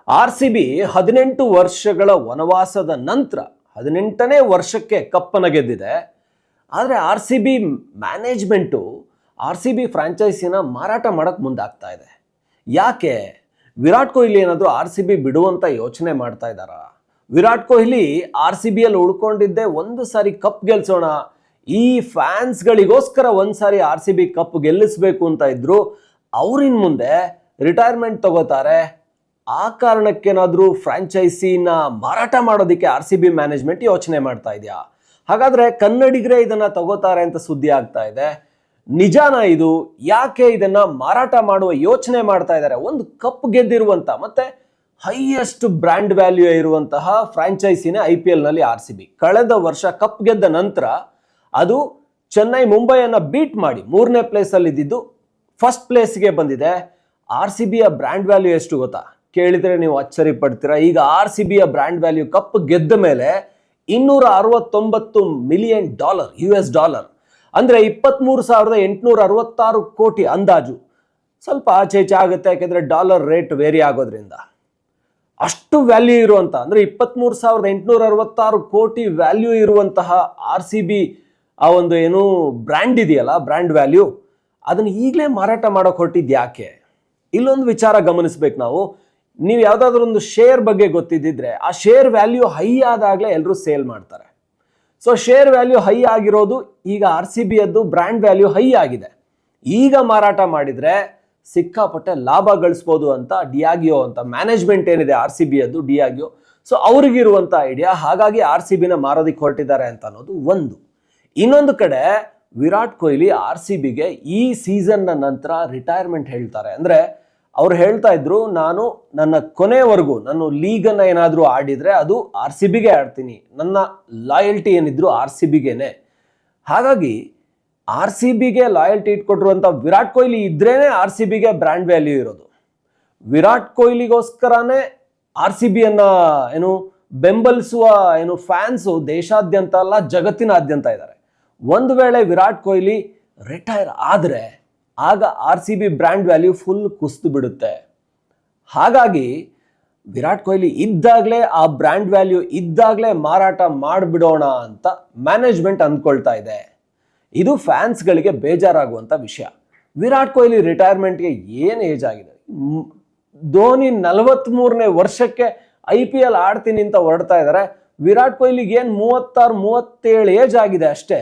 RCB 18 ವರ್ಷಗಳ ವನವಾಸದ ನಂತರ 18ನೇ ವರ್ಷಕ್ಕೆ ಕಪ್ಪನ್ನು ಗೆದ್ದಿದೆ. ಆದರೆ RCB ಮ್ಯಾನೇಜ್ಮೆಂಟು RCB ಫ್ರಾಂಚೈಸಿನ ಮಾರಾಟ ಮಾಡಕ್ಕೆ ಮುಂದಾಗ್ತಾ ಇದೆ. ಯಾಕೆ? ವಿರಾಟ್ ಕೊಹ್ಲಿ ಏನಾದರೂ RCB ಬಿಡುವಂತ ಯೋಚನೆ ಮಾಡ್ತಾ ಇದ್ದಾರಾ? ವಿರಾಟ್ ಕೊಹ್ಲಿ RCBಯಲ್ಲಿ ಉಳ್ಕೊಂಡಿದ್ದೆ ಒಂದು ಸಾರಿ ಕಪ್ ಗೆಲ್ಸೋಣ, ಈ ಫ್ಯಾನ್ಸ್ಗಳಿಗೋಸ್ಕರ ಒಂದು ಸಾರಿ RCB ಕಪ್ ಗೆಲ್ಲಿಸಬೇಕು ಅಂತ ಇದ್ರು. ಅವ್ರಿನ್ ಮುಂದೆ ರಿಟೈರ್ಮೆಂಟ್ ತಗೋತಾರೆ. ಆ ಕಾರಣಕ್ಕೇನಾದರೂ ಫ್ರಾಂಚೈಸಿನ ಮಾರಾಟ ಮಾಡೋದಕ್ಕೆ RCB ಮ್ಯಾನೇಜ್ಮೆಂಟ್ ಯೋಚನೆ ಮಾಡ್ತಾ ಇದೆಯಾ? ಹಾಗಾದ್ರೆ ಕನ್ನಡಿಗರೇ ಇದನ್ನ ತಗೋತಾರೆ ಅಂತ ಸುದ್ದಿ ಆಗ್ತಾ ಇದೆ. ನಿಜಾನ ಇದು? ಯಾಕೆ ಇದನ್ನ ಮಾರಾಟ ಮಾಡುವ ಯೋಚನೆ ಮಾಡ್ತಾ ಇದ್ದಾರೆ? ಒಂದು ಕಪ್ ಗೆದ್ದಿರುವಂತ ಮತ್ತೆ ಹೈಯೆಸ್ಟ್ ಬ್ರ್ಯಾಂಡ್ ವ್ಯಾಲ್ಯೂ ಇರುವಂತಹ ಫ್ರಾಂಚೈಸಿನೇ IPL ನಲ್ಲಿ RCB. ಕಳೆದ ವರ್ಷ ಕಪ್ ಗೆದ್ದ ನಂತರ ಅದು ಚೆನ್ನೈ ಮುಂಬೈಯನ್ನ ಬೀಟ್ ಮಾಡಿ 3ನೇ ಪ್ಲೇಸ್ ಅಲ್ಲಿ ಇದ್ದಿದ್ದು ಫಸ್ಟ್ ಪ್ಲೇಸ್ಗೆ ಬಂದಿದೆ. RCBಯ ಬ್ರ್ಯಾಂಡ್ ವ್ಯಾಲ್ಯೂ ಎಷ್ಟು ಗೊತ್ತಾ? ಕೇಳಿದ್ರೆ ನೀವು ಅಚ್ಚರಿ ಪಡ್ತೀರಾ. ಈಗ RCBಯ ಬ್ರ್ಯಾಂಡ್ ವ್ಯಾಲ್ಯೂ ಕಪ್ ಗೆದ್ದ ಮೇಲೆ $269 ಮಿಲಿಯನ್ $, ಅಂದ್ರೆ 23,866 ಕೋಟಿ ಅಂದಾಜು. ಸ್ವಲ್ಪ ಆಚೆ ಈಚೆ ಆಗುತ್ತೆ, ಯಾಕೆಂದ್ರೆ ಡಾಲರ್ ರೇಟ್ ವೇರಿ ಆಗೋದ್ರಿಂದ. ಅಷ್ಟು ವ್ಯಾಲ್ಯೂ ಇರುವಂತಹ, ಅಂದ್ರೆ 23,866 ಕೋಟಿ ವ್ಯಾಲ್ಯೂ ಇರುವಂತಹ RCB ಆ ಒಂದು ಏನು ಬ್ರ್ಯಾಂಡ್ ಇದೆಯಲ್ಲ, ಬ್ರ್ಯಾಂಡ್ ವ್ಯಾಲ್ಯೂ, ಅದನ್ನ ಈಗಲೇ ಮಾರಾಟ ಮಾಡೋಕೆ ಹೊರಟಿದ್ದು ಯಾಕೆ? ಇಲ್ಲೊಂದು ವಿಚಾರ ಗಮನಿಸ್ಬೇಕು ನಾವು. ನೀವು ಯಾವುದಾದ್ರೂ ಒಂದು ಶೇರ್ ಬಗ್ಗೆ ಗೊತ್ತಿದ್ದಿದ್ರೆ ಆ ಶೇರ್ ವ್ಯಾಲ್ಯೂ ಹೈ ಆದಾಗಲೇ ಎಲ್ಲರೂ ಸೇಲ್ ಮಾಡ್ತಾರೆ. ಸೊ ಶೇರ್ ವ್ಯಾಲ್ಯೂ ಹೈ ಆಗಿರೋದು ಈಗ RCBಯದ್ದು ಬ್ರ್ಯಾಂಡ್ ವ್ಯಾಲ್ಯೂ ಹೈ ಆಗಿದೆ. ಈಗ ಮಾರಾಟ ಮಾಡಿದ್ರೆ ಸಿಕ್ಕಾಪಟ್ಟೆ ಲಾಭ ಗಳಿಸ್ಬೋದು ಅಂತ ಡಿಯಾಗಿಯೋ ಅಂತ ಮ್ಯಾನೇಜ್ಮೆಂಟ್ ಏನಿದೆ RCBಯದ್ದು, ಡಿಯಾಗಿಯೋ, ಸೊ ಅವ್ರಿಗಿರುವಂಥ ಐಡಿಯಾ. ಹಾಗಾಗಿ RCBನ ಮಾರೋದಕ್ಕೆ ಹೊರಟಿದ್ದಾರೆ ಅಂತ ಅನ್ನೋದು ಒಂದು. ಇನ್ನೊಂದು ಕಡೆ ವಿರಾಟ್ ಕೊಹ್ಲಿ RCBಗೆ ಈ ಸೀಸನ್ನ ನಂತರ ರಿಟೈರ್ಮೆಂಟ್ ಹೇಳ್ತಾರೆ. ಅಂದ್ರೆ ಅವ್ರು ಹೇಳ್ತಾ ಇದ್ರು, ನಾನು ನನ್ನ ಕೊನೆವರೆಗೂ ನಾನು ಲೀಗನ್ನ ಏನಾದರೂ ಆಡಿದ್ರೆ ಅದು RCBಗೆ ಆಡ್ತೀನಿ, ನನ್ನ ಲಾಯಲ್ಟಿ ಏನಿದ್ರು RCBಗೆನೆ. ಹಾಗಾಗಿ RCBಗೆ ಲಾಯಲ್ಟಿ ಇಟ್ಕೊಟ್ಟಿರುವಂಥ ವಿರಾಟ್ ಕೊಹ್ಲಿ ಇದ್ರೇನೆ RCBಗೆ ಬ್ರ್ಯಾಂಡ್ ವ್ಯಾಲ್ಯೂ ಇರೋದು. ವಿರಾಟ್ ಕೊಹ್ಲಿಗೋಸ್ಕರನೇ RCBಯನ್ನ ಏನು ಬೆಂಬಲಿಸುವ ಏನು ಫ್ಯಾನ್ಸು ದೇಶಾದ್ಯಂತ ಅಲ್ಲ, ಜಗತ್ತಿನಾದ್ಯಂತ ಇದ್ದಾರೆ. ಒಂದು ವೇಳೆ ವಿರಾಟ್ ಕೊಹ್ಲಿ ರಿಟೈರ್ ಆದರೆ ಆಗ RCB ಬ್ರ್ಯಾಂಡ್ ವ್ಯಾಲ್ಯೂ ಫುಲ್ ಕುಸಿದು ಬಿಡುತ್ತೆ. ಹಾಗಾಗಿ ವಿರಾಟ್ ಕೊಹ್ಲಿ ಇದ್ದಾಗಲೇ, ಆ ಬ್ರ್ಯಾಂಡ್ ವ್ಯಾಲ್ಯೂ ಇದ್ದಾಗಲೇ ಮಾರಾಟ ಮಾಡಿಬಿಡೋಣ ಅಂತ ಮ್ಯಾನೇಜ್ಮೆಂಟ್ ಅಂದ್ಕೊಳ್ತಾ ಇದೆ. ಇದು ಫ್ಯಾನ್ಸ್ಗಳಿಗೆ ಬೇಜಾರಾಗುವಂಥ ವಿಷಯ. ವಿರಾಟ್ ಕೊಹ್ಲಿ ರಿಟೈರ್ಮೆಂಟ್ಗೆ ಏನು ಏಜ್ ಆಗಿದೆ? ಧೋನಿ 43ನೇ ವರ್ಷಕ್ಕೆ IPL ಆಡ್ತೀನಿ ಅಂತ ಹೊರಡ್ತಾ ಇದ್ದಾರೆ. ವಿರಾಟ್ ಕೊಹ್ಲಿಗೆ ಏನು 36-37 ಏಜ್ ಆಗಿದೆ ಅಷ್ಟೇ.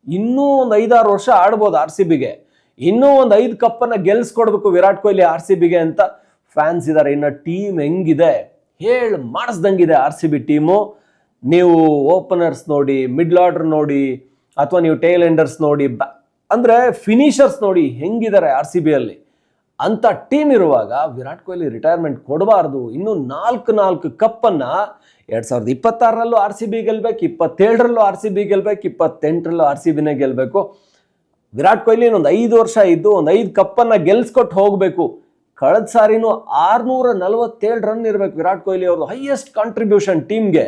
ಇನ್ನೂ ಒಂದು 5-6 ವರ್ಷ ಆಡ್ಬೋದು RCBಗೆ. ಇನ್ನೂ ಒಂದು 5 ಕಪ್ಪನ್ನು ಗೆಲ್ಸ್ಕೊಡ್ಬೇಕು ವಿರಾಟ್ ಕೊಹ್ಲಿ RCBಗೆ ಅಂತ ಫ್ಯಾನ್ಸ್ ಇದ್ದಾರೆ. ಇನ್ನು ಟೀಮ್ ಹೆಂಗಿದೆ ಹೇಳಿ ಮಾಡಿಸ್ದಂಗಿದೆ RCB ಟೀಮು. ನೀವು ಓಪನರ್ಸ್ ನೋಡಿ, ಮಿಡ್ಲ್ ಆರ್ಡರ್ ನೋಡಿ, ಅಥವಾ ನೀವು ಟೇಲ್ ಎಂಡರ್ಸ್ ನೋಡಿ, ಅಂದ್ರೆ ಫಿನಿಷರ್ಸ್ ನೋಡಿ ಹೆಂಗಿದ್ದಾರೆ RCBಯಲ್ಲಿ. ಅಂತ ಟೀಮ್ ಇರುವಾಗ ವಿರಾಟ್ ಕೊಹ್ಲಿ ರಿಟೈರ್ಮೆಂಟ್ ಕೊಡಬಾರ್ದು. ಇನ್ನು 4 ಕಪ್ಪನ್ನ 2026ರಲ್ಲೂ RCB ಗೆಲ್ಬೇಕು, 27ರಲ್ಲೂ RCB ಗೆಲ್ಬೇಕು, 28ರಲ್ಲೂ RCBನೇ ಗೆಲ್ಬೇಕು. ವಿರಾಟ್ ಕೊಹ್ಲಿ ಇನ್ನೊಂದು 5 ವರ್ಷ ಇದ್ದು ಒಂದು 5 ಕಪ್ಪನ್ನ ಗೆಲ್ಸ್ಕೊಟ್ಟು ಹೋಗಬೇಕು. ಕಳೆದ ಸಾರಿನೂ 647 ರನ್ ಇರಬೇಕು ವಿರಾಟ್ ಕೊಹ್ಲಿ ಅವ್ರದ್ದು ಹೈಯೆಸ್ಟ್ ಕಾಂಟ್ರಿಬ್ಯೂಷನ್ ಟೀಮ್ಗೆ.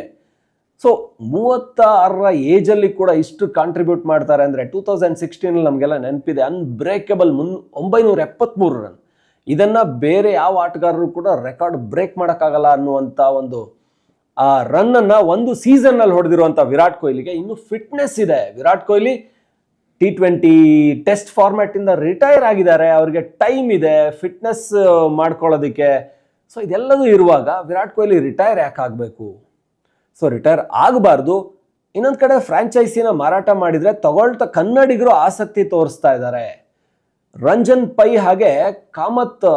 ಸೊ 36ರ ಏಜಲ್ಲಿ ಕೂಡ ಇಷ್ಟು ಕಾಂಟ್ರಿಬ್ಯೂಟ್ ಮಾಡ್ತಾರೆ ಅಂದರೆ 2016 ನಮಗೆಲ್ಲ ನೆನಪಿದೆ, ಅನ್ಬ್ರೇಕಬಲ್ 973 ರನ್. ಇದನ್ನ ಬೇರೆ ಯಾವ ಆಟಗಾರರು ಕೂಡ ರೆಕಾರ್ಡ್ ಬ್ರೇಕ್ ಮಾಡೋಕ್ಕಾಗಲ್ಲ ಅನ್ನುವಂಥ ಒಂದು ಆ ರನ್ನನ್ನು ಒಂದು ಸೀಸನ್ನಲ್ಲಿ ಹೊಡೆದಿರುವಂಥ ವಿರಾಟ್ ಕೊಹ್ಲಿಗೆ ಇನ್ನು ಫಿಟ್ನೆಸ್ ಇದೆ. ವಿರಾಟ್ ಕೊಹ್ಲಿ T20 ಟೆಸ್ಟ್ ಫಾರ್ಮ್ಯಾಟಿಂದ ರಿಟೈರ್ ಆಗಿದ್ದಾರೆ, ಅವ್ರಿಗೆ ಟೈಮ್ ಇದೆ ಫಿಟ್ನೆಸ್ ಮಾಡ್ಕೊಳ್ಳೋದಕ್ಕೆ. ಸೊ ಇದೆಲ್ಲದೂ ಇರುವಾಗ ವಿರಾಟ್ ಕೊಹ್ಲಿ ರಿಟೈರ್ ಯಾಕೆ ಆಗಬೇಕು? ಸೊ ರಿಟೈರ್ ಆಗಬಾರ್ದು. ಇನ್ನೊಂದು ಕಡೆ ಫ್ರಾಂಚೈಸಿನ ಮಾರಾಟ ಮಾಡಿದರೆ ತಗೊಳ್ತಾ ಕನ್ನಡಿಗರು ಆಸಕ್ತಿ ತೋರಿಸ್ತಾ ಇದ್ದಾರೆ. ರಂಜನ್ ಪೈ ಹಾಗೆ ಕಾಮತ್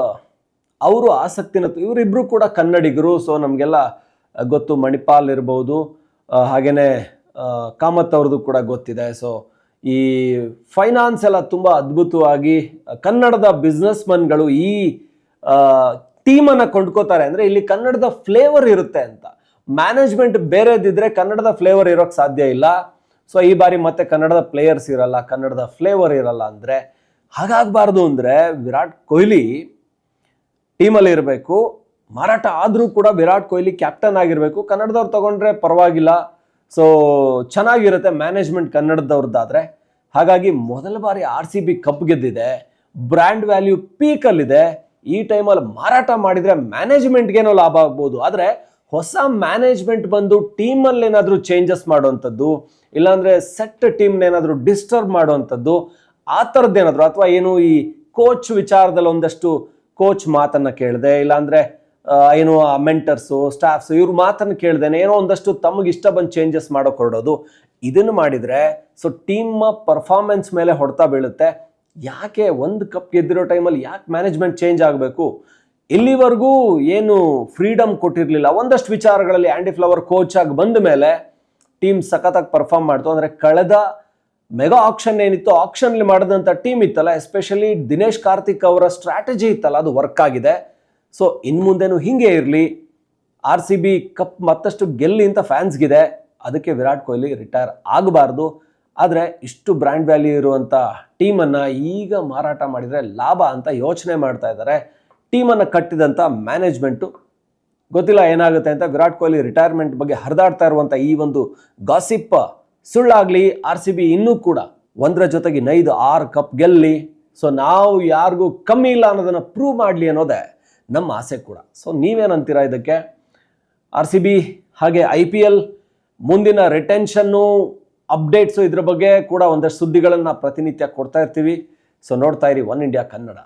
ಅವರು ಆಸಕ್ತಿನ, ಇವರಿಬ್ರು ಕೂಡ ಕನ್ನಡಿಗರು. ಸೊ ನಮಗೆಲ್ಲ ಗೊತ್ತು, ಮಣಿಪಾಲ್ ಇರ್ಬೋದು, ಹಾಗೇನೆ ಕಾಮತ್ ಅವ್ರದ್ದು ಕೂಡ ಗೊತ್ತಿದೆ. ಸೊ ಈ ಫೈನಾನ್ಸ್ ಎಲ್ಲ ತುಂಬ ಅದ್ಭುತವಾಗಿ ಕನ್ನಡದ ಬಿಸ್ನೆಸ್ ಮನ್ಗಳು ಈ ಟೀಮನ್ನು ಕೊಂಡ್ಕೋತಾರೆ. ಅಂದರೆ ಇಲ್ಲಿ ಕನ್ನಡದ ಫ್ಲೇವರ್ ಇರುತ್ತೆ ಅಂತ. ಮ್ಯಾನೇಜ್ಮೆಂಟ್ ಬೇರೆದಿದ್ರೆ ಕನ್ನಡದ ಫ್ಲೇವರ್ ಇರೋಕ್ಕೆ ಸಾಧ್ಯ ಇಲ್ಲ. ಸೊ ಈ ಬಾರಿ ಮತ್ತೆ ಕನ್ನಡದ ಪ್ಲೇಯರ್ಸ್ ಇರಲ್ಲ, ಕನ್ನಡದ ಫ್ಲೇವರ್ ಇರಲ್ಲ. ಅಂದರೆ ಹಾಗಾಗಬಾರ್ದು. ಅಂದರೆ ವಿರಾಟ್ ಕೊಹ್ಲಿ ಟೀಮಲ್ಲಿ ಇರಬೇಕು. ಮಾರಾಟ ಆದರೂ ಕೂಡ ವಿರಾಟ್ ಕೊಹ್ಲಿ ಕ್ಯಾಪ್ಟನ್ ಆಗಿರಬೇಕು. ಕನ್ನಡದವ್ರು ತಗೊಂಡ್ರೆ ಪರವಾಗಿಲ್ಲ, ಸೊ ಚೆನ್ನಾಗಿರುತ್ತೆ ಮ್ಯಾನೇಜ್ಮೆಂಟ್ ಕನ್ನಡದವ್ರದ್ದಾದ್ರೆ. ಹಾಗಾಗಿ ಮೊದಲ ಬಾರಿ RCB ಕಪ್ ಗೆದ್ದಿದೆ, ಬ್ರ್ಯಾಂಡ್ ವ್ಯಾಲ್ಯೂ ಪೀಕಲ್ಲಿದೆ. ಈ ಟೈಮಲ್ಲಿ ಮಾರಾಟ ಮಾಡಿದರೆ ಮ್ಯಾನೇಜ್ಮೆಂಟ್ಗೇನೋ ಲಾಭ ಆಗ್ಬೋದು. ಆದರೆ ಹೊಸ ಮ್ಯಾನೇಜ್ಮೆಂಟ್ ಬಂದು ಟೀಮಲ್ಲಿ ಏನಾದರೂ ಚೇಂಜಸ್ ಮಾಡುವಂಥದ್ದು, ಇಲ್ಲಾಂದರೆ ಸೆಟ್ ಟೀಮ್ನ ಏನಾದರೂ ಡಿಸ್ಟರ್ಬ್ ಮಾಡುವಂಥದ್ದು, ಆ ಥರದ್ದೇನಾದರೂ, ಅಥವಾ ಏನು ಈ ಕೋಚ್ ವಿಚಾರದಲ್ಲಿ ಒಂದಷ್ಟು ಕೋಚ್ ಮಾತನ್ನು ಕೇಳಿದೆ, ಇಲ್ಲಾಂದರೆ ಏನು ಆ ಮೆಂಟರ್ಸು ಸ್ಟಾಫ್ಸು ಇವ್ರ ಮಾತನ್ನು ಕೇಳ್ದೇನೆ ಏನೋ ಒಂದಷ್ಟು ತಮಗೆ ಇಷ್ಟ ಬಂದು ಚೇಂಜಸ್ ಮಾಡೋಕೆ ಹೊರಡೋದು, ಇದನ್ನು ಮಾಡಿದರೆ ಸೊ ಟೀಮ್ ಪರ್ಫಾರ್ಮೆನ್ಸ್ ಮೇಲೆ ಹೊಡೆತ ಬೀಳುತ್ತೆ. ಯಾಕೆ ಒಂದು ಕಪ್ ಗೆದ್ದಿರೋ ಟೈಮಲ್ಲಿ ಯಾಕೆ ಮ್ಯಾನೇಜ್ಮೆಂಟ್ ಚೇಂಜ್ ಆಗಬೇಕು? ಇಲ್ಲಿವರೆಗೂ ಏನು ಫ್ರೀಡಮ್ ಕೊಟ್ಟಿರಲಿಲ್ಲ. ಒಂದಷ್ಟು ವಿಚಾರಗಳಲ್ಲಿ ಆ್ಯಂಡಿ ಫ್ಲವರ್ ಕೋಚ್ ಆಗಿ ಬಂದ ಮೇಲೆ ಟೀಮ್ ಸಖತ್ತಾಗಿ ಪರ್ಫಾರ್ಮ್ ಮಾಡ್ತು. ಅಂದರೆ ಕಳೆದ ಮೆಗಾ ಆಕ್ಷನ್ ಏನಿತ್ತು, ಆಕ್ಷನ್ಲಿ ಮಾಡಿದಂಥ ಟೀಮ್ ಇತ್ತಲ್ಲ, ಎಸ್ಪೆಷಲಿ ದಿನೇಶ್ ಕಾರ್ತಿಕ್ ಅವರ ಸ್ಟ್ರಾಟಜಿ ಇತ್ತಲ್ಲ, ಅದು ವರ್ಕ್ ಆಗಿದೆ. ಸೊ ಇನ್ನು ಮುಂದೆನೂ ಹೀಗೆ ಇರಲಿ, RCB ಕಪ್ ಮತ್ತಷ್ಟು ಗೆಲ್ಲಿ ಅಂತ ಫ್ಯಾನ್ಸ್ಗಿದೆ. ಅದಕ್ಕೆ ವಿರಾಟ್ ಕೊಹ್ಲಿ ರಿಟೈರ್ ಆಗಬಾರ್ದು. ಆದರೆ ಇಷ್ಟು ಬ್ರ್ಯಾಂಡ್ ವ್ಯಾಲ್ಯೂ ಇರುವಂಥ ಟೀಮನ್ನು ಈಗ ಮಾರಾಟ ಮಾಡಿದರೆ ಲಾಭ ಅಂತ ಯೋಚನೆ ಮಾಡ್ತಾ ಇದ್ದಾರೆ. ಟೀಮನ್ನು ಕಟ್ಟಿದಂಥ ಮ್ಯಾನೇಜ್ಮೆಂಟು ಗೊತ್ತಿಲ್ಲ ಏನಾಗುತ್ತೆ ಅಂತ. ವಿರಾಟ್ ಕೊಹ್ಲಿ ರಿಟೈರ್ಮೆಂಟ್ ಬಗ್ಗೆ ಹರಿದಾಡ್ತಾ ಇರುವಂಥ ಈ ಒಂದು ಗಾಸಿಪ್ ಸುಳ್ಳಾಗಲಿ, RCB ಇನ್ನೂ ಕೂಡ ಒಂದರ ಜೊತೆಗೆ 5-6 ಕಪ್ ಗೆಲ್ಲಿ, ಸೊ ನಾವು ಯಾರಿಗೂ ಕಮ್ಮಿ ಇಲ್ಲ ಅನ್ನೋದನ್ನು ಪ್ರೂವ್ ಮಾಡಲಿ ಅನ್ನೋದೇ ನಮ್ಮ ಆಸೆ ಕೂಡ. ಸೊ ನೀವೇನಂತೀರಾ ಇದಕ್ಕೆ? RCB ಹಾಗೆ IPL ಮುಂದಿನ ರಿಟೆನ್ಷನ್ನು ಅಪ್ಡೇಟ್ಸು ಇದ್ರ ಬಗ್ಗೆ ಕೂಡ ಒಂದಷ್ಟು ಸುದ್ದಿಗಳನ್ನು ಪ್ರತಿನಿತ್ಯ ಕೊಡ್ತಾ ಇರ್ತೀವಿ. ಸೊ ನೋಡ್ತಾ ಇರಿ ಒನ್ ಇಂಡಿಯಾ ಕನ್ನಡ.